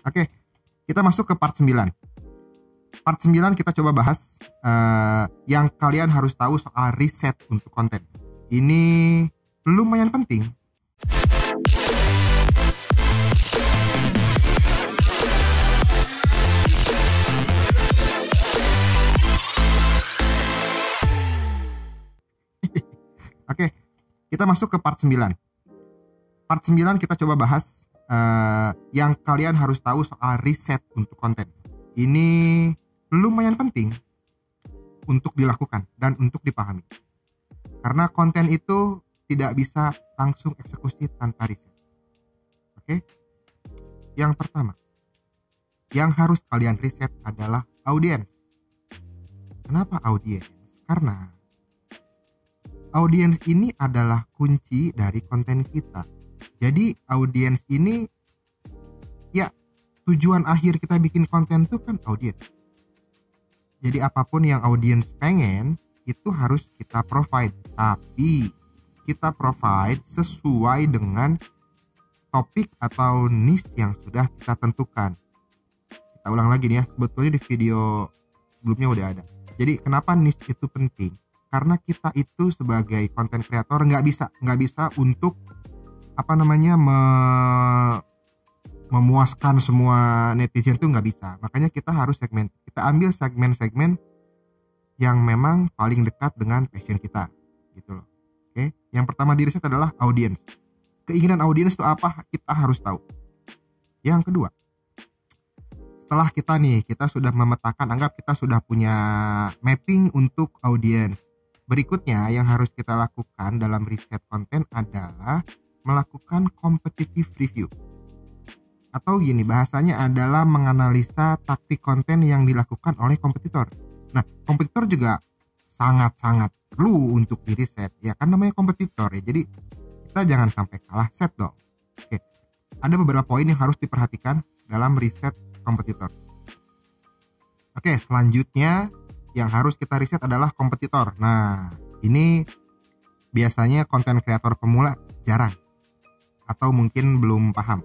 Oke, kita masuk ke part 9. Part 9 kita coba bahas yang kalian harus tahu soal riset untuk konten. Ini lumayan penting. Oke, kita masuk ke part 9. Part 9 kita coba bahas yang kalian harus tahu soal riset untuk konten. Ini lumayan penting untuk dilakukan dan untuk dipahami. Karena konten itu tidak bisa langsung eksekusi tanpa riset. Oke? Yang pertama, yang harus kalian riset adalah audiens. Kenapa audiens? Karena audiens ini adalah kunci dari konten kita. Jadi audiens ini ya tujuan akhir kita bikin konten itu kan audiens. Jadi apapun yang audiens pengen itu harus kita provide. Tapi kita provide sesuai dengan topik atau niche yang sudah kita tentukan. Kita ulang lagi nih ya, sebetulnya di video sebelumnya udah ada. Jadi kenapa niche itu penting? Karena kita itu sebagai content creator nggak bisa untuk memuaskan semua netizen tuh nggak bisa. Makanya kita harus kita ambil segmen-segmen yang memang paling dekat dengan passion kita, gitu loh. Oke, yang pertama di riset adalah audiens. Keinginan audiens itu apa? Kita harus tahu. Yang kedua, setelah kita sudah memetakan, anggap kita sudah punya mapping untuk audiens. Berikutnya yang harus kita lakukan dalam riset konten adalah melakukan competitive review. Atau gini, bahasanya adalah menganalisa taktik konten yang dilakukan oleh kompetitor. Nah, kompetitor juga sangat-sangat perlu untuk diriset. Ya kan namanya kompetitor ya. Jadi kita jangan sampai kalah set dong. Oke. Ada beberapa poin yang harus diperhatikan dalam riset kompetitor. Oke, selanjutnya yang harus kita riset adalah kompetitor. Nah, ini biasanya konten kreator pemula jarang atau mungkin belum paham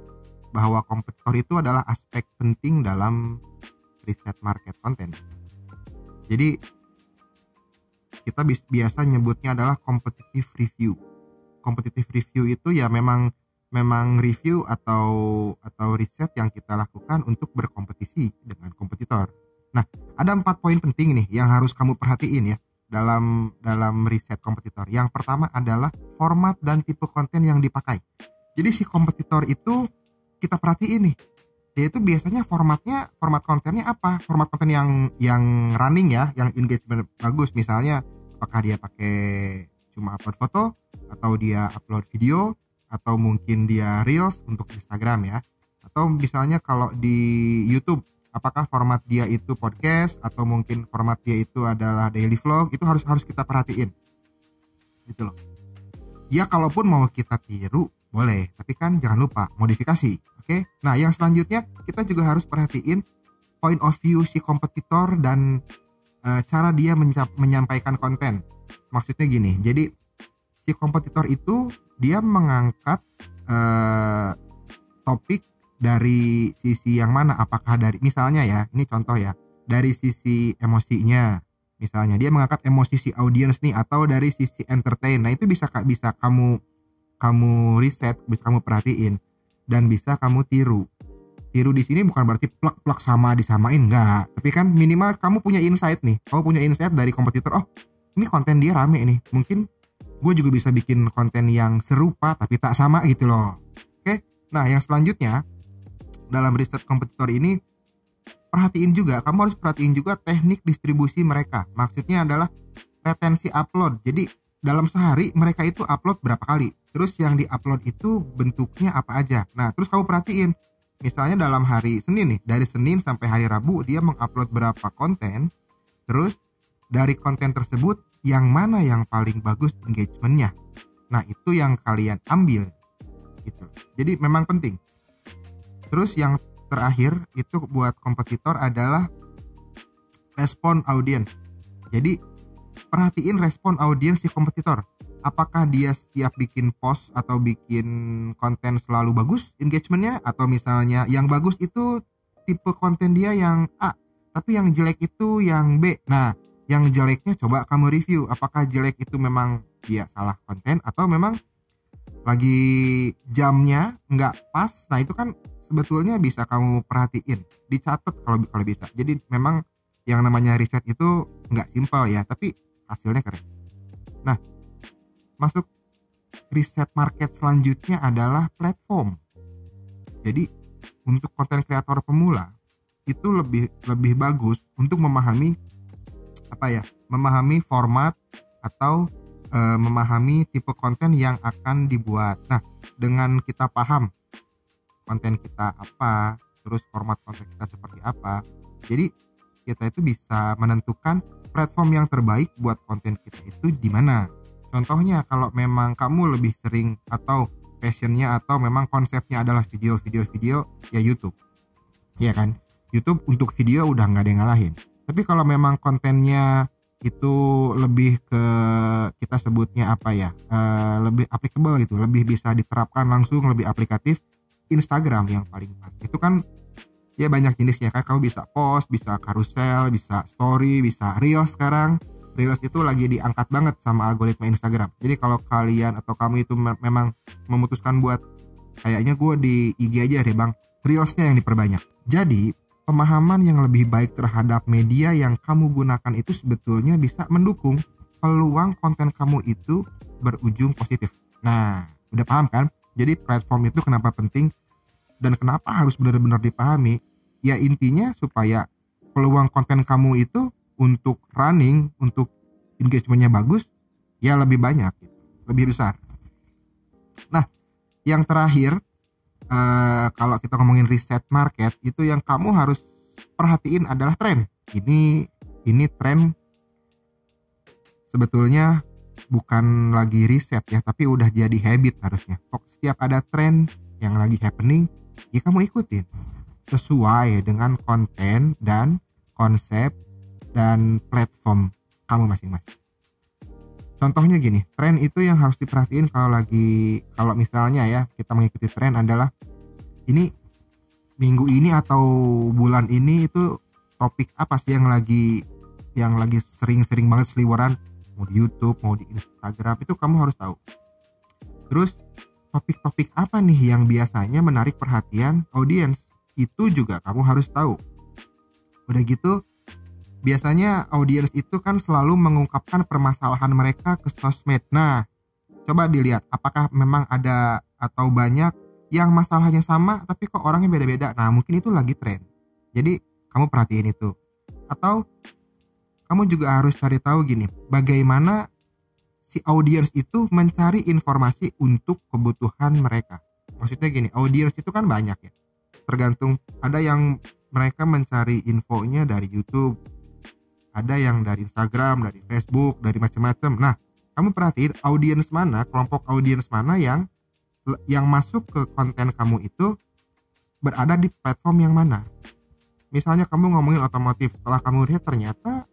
bahwa kompetitor itu adalah aspek penting dalam riset market konten. Jadi kita biasa nyebutnya adalah competitive review. Competitive review itu ya memang review atau riset yang kita lakukan untuk berkompetisi dengan kompetitor. Nah, ada 4 poin penting nih yang harus kamu perhatiin ya dalam riset kompetitor. Yang pertama adalah format dan tipe konten yang dipakai. Jadi si kompetitor itu kita perhatiin nih, dia itu biasanya format kontennya apa? Format konten yang running ya, yang engagement bagus. Misalnya apakah dia pakai cuma upload foto, atau dia upload video, atau mungkin dia reels untuk Instagram ya. Atau misalnya kalau di YouTube, apakah format dia itu podcast, atau mungkin format dia itu adalah daily vlog. Itu harus kita perhatiin gitu loh. Ya kalaupun mau kita tiru boleh, tapi kan jangan lupa modifikasi. Oke. Nah, yang selanjutnya kita juga harus perhatiin point of view si kompetitor dan cara dia menyampaikan konten. Maksudnya gini, jadi si kompetitor itu dia mengangkat topik dari sisi yang mana? Apakah dari, misalnya ya, ini contoh ya, dari sisi emosinya. Misalnya dia mengangkat emosi si audiens nih, atau dari sisi entertain. Nah, itu bisa kamu riset, bisa kamu perhatiin dan bisa kamu tiru. Tiru di sini bukan berarti plak-plak sama disamain, enggak. Tapi kan minimal kamu punya insight nih. Kamu punya insight dari kompetitor. Oh, ini konten dia rame nih. Mungkin gue juga bisa bikin konten yang serupa tapi tak sama gitu loh. Oke. Nah, yang selanjutnya dalam riset kompetitor ini kamu harus perhatiin juga teknik distribusi mereka. Maksudnya adalah retensi upload. Jadi dalam sehari mereka itu upload berapa kali, terus yang diupload itu bentuknya apa aja. Nah, terus kamu perhatiin, misalnya dalam hari Senin nih, dari Senin sampai hari Rabu dia mengupload berapa konten, terus dari konten tersebut yang mana yang paling bagus engagementnya. Nah, itu yang kalian ambil gitu. Jadi memang penting. Terus yang terakhir itu buat kompetitor adalah respon audiens. Jadi perhatiin respon audiens si kompetitor. Apakah dia setiap bikin post atau bikin konten selalu bagus engagementnya, atau misalnya yang bagus itu tipe konten dia yang A, tapi yang jelek itu yang B. Nah, yang jeleknya coba kamu review, apakah jelek itu memang dia salah konten atau memang lagi jamnya nggak pas. Nah, itu kan sebetulnya bisa kamu perhatiin, dicatat kalau bisa. Jadi memang yang namanya riset itu nggak simpel ya, tapi hasilnya keren. Nah, masuk riset market selanjutnya adalah platform. Jadi untuk konten kreator pemula itu lebih bagus untuk memahami memahami format atau memahami tipe konten yang akan dibuat. Nah, dengan kita paham konten kita apa, terus format konten kita seperti apa, jadi kita itu bisa menentukan platform yang terbaik buat konten kita itu di mana. Contohnya kalau memang kamu lebih sering atau passionnya atau memang konsepnya adalah video ya YouTube, ya kan? YouTube untuk video udah nggak ada yang ngalahin. Tapi kalau memang kontennya itu lebih ke kita sebutnya lebih applicable gitu, lebih bisa diterapkan langsung, lebih aplikatif, Instagram yang paling pas. Itu kan ya banyak jenisnya kan, kamu bisa post, bisa carousel, bisa story, bisa reels. Sekarang reels itu lagi diangkat banget sama algoritma Instagram. Jadi kalau kalian atau kamu itu memang memutuskan buat kayaknya gue di IG aja deh bang, reelsnya yang diperbanyak. Jadi pemahaman yang lebih baik terhadap media yang kamu gunakan itu sebetulnya bisa mendukung peluang konten kamu itu berujung positif. Nah, udah paham kan? Jadi platform itu kenapa penting dan kenapa harus benar-benar dipahami? Ya intinya supaya peluang konten kamu itu untuk running, untuk engagementnya bagus, ya lebih banyak, lebih besar. Nah, yang terakhir, kalau kita ngomongin riset market, itu yang kamu harus perhatiin adalah tren. Ini tren sebetulnya bukan lagi riset ya, tapi udah jadi habit harusnya. Setiap ada tren yang lagi happening, ya kamu ikutin sesuai dengan konten dan konsep dan platform kamu masing-masing. Contohnya gini, tren itu yang harus diperhatiin kalau misalnya ya kita mengikuti tren adalah ini minggu ini atau bulan ini itu topik apa sih yang lagi sering banget seliweran, mau di YouTube, mau di Instagram, itu kamu harus tahu. Terus topik-topik apa nih yang biasanya menarik perhatian audiens, itu juga kamu harus tahu. Udah gitu, biasanya audiens itu kan selalu mengungkapkan permasalahan mereka ke sosmed. Nah, coba dilihat apakah memang ada atau banyak yang masalahnya sama tapi kok orangnya beda-beda. Nah, mungkin itu lagi tren. Jadi, kamu perhatiin itu. Atau kamu juga harus cari tahu gini, bagaimana si audiens itu mencari informasi untuk kebutuhan mereka. Maksudnya gini, audiens itu kan banyak ya. Tergantung, ada yang mereka mencari infonya dari YouTube, ada yang dari Instagram, dari Facebook, dari macam-macam. Nah, kamu perhatiin audiens mana, kelompok audiens mana yang masuk ke konten kamu itu berada di platform yang mana. Misalnya kamu ngomongin otomotif, setelah kamu lihat ternyata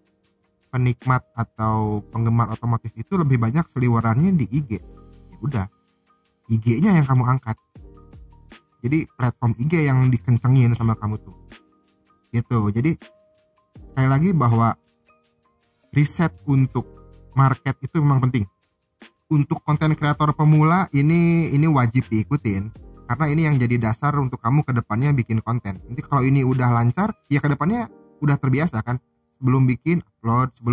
penikmat atau penggemar otomotif itu lebih banyak seliwerannya di IG. Ya udah, IG-nya yang kamu angkat. Jadi platform IG yang dikencengin sama kamu tuh. Gitu. Jadi sekali lagi bahwa riset untuk market itu memang penting. Untuk konten kreator pemula ini wajib diikutin karena ini yang jadi dasar untuk kamu ke depannya bikin konten. Nanti kalau ini udah lancar, ya ke depannya udah terbiasa kan. Sebelum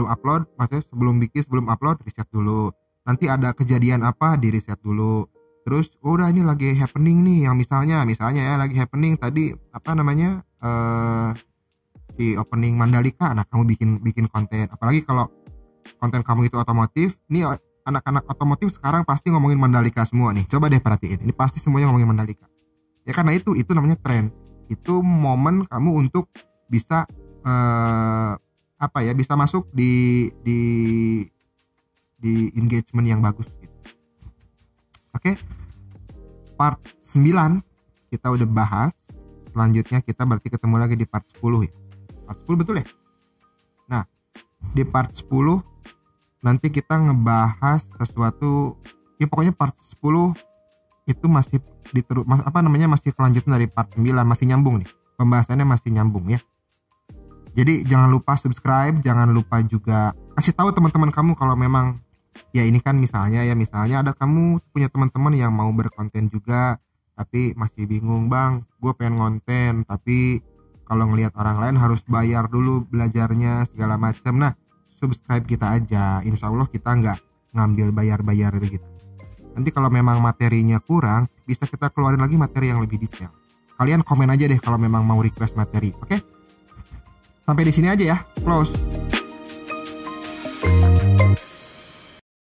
upload riset dulu. Nanti ada kejadian apa di riset dulu. Terus udah ini lagi happening nih, yang misalnya ya lagi happening tadi di opening Mandalika. Nah, kamu bikin konten. Apalagi kalau konten kamu itu otomotif. Nih anak-anak otomotif sekarang pasti ngomongin Mandalika semua nih. Coba deh perhatiin. Ini pasti semuanya ngomongin Mandalika. Ya karena itu namanya tren. Itu momen kamu untuk bisa bisa masuk di engagement yang bagus gitu. Oke. Part 9 kita udah bahas. Selanjutnya kita berarti ketemu lagi di part 10 ya. Part 10 betul ya? Nah, di part 10 nanti kita ngebahas sesuatu, ya pokoknya part 10 itu masih masih kelanjutan dari part 9, masih nyambung nih. pembahasannya masih nyambung ya. Jadi jangan lupa subscribe, jangan lupa juga kasih tahu teman-teman kamu kalau memang ya ini kan misalnya ada kamu punya teman-teman yang mau berkonten juga tapi masih bingung, bang gue pengen konten tapi kalau ngelihat orang lain harus bayar dulu belajarnya segala macam. Nah subscribe kita aja, insya Allah kita nggak ngambil bayar-bayar begitu. Nanti kalau memang materinya kurang bisa kita keluarin lagi materi yang lebih detail. Kalian komen aja deh kalau memang mau request materi. Oke? Sampai di sini aja ya. Close.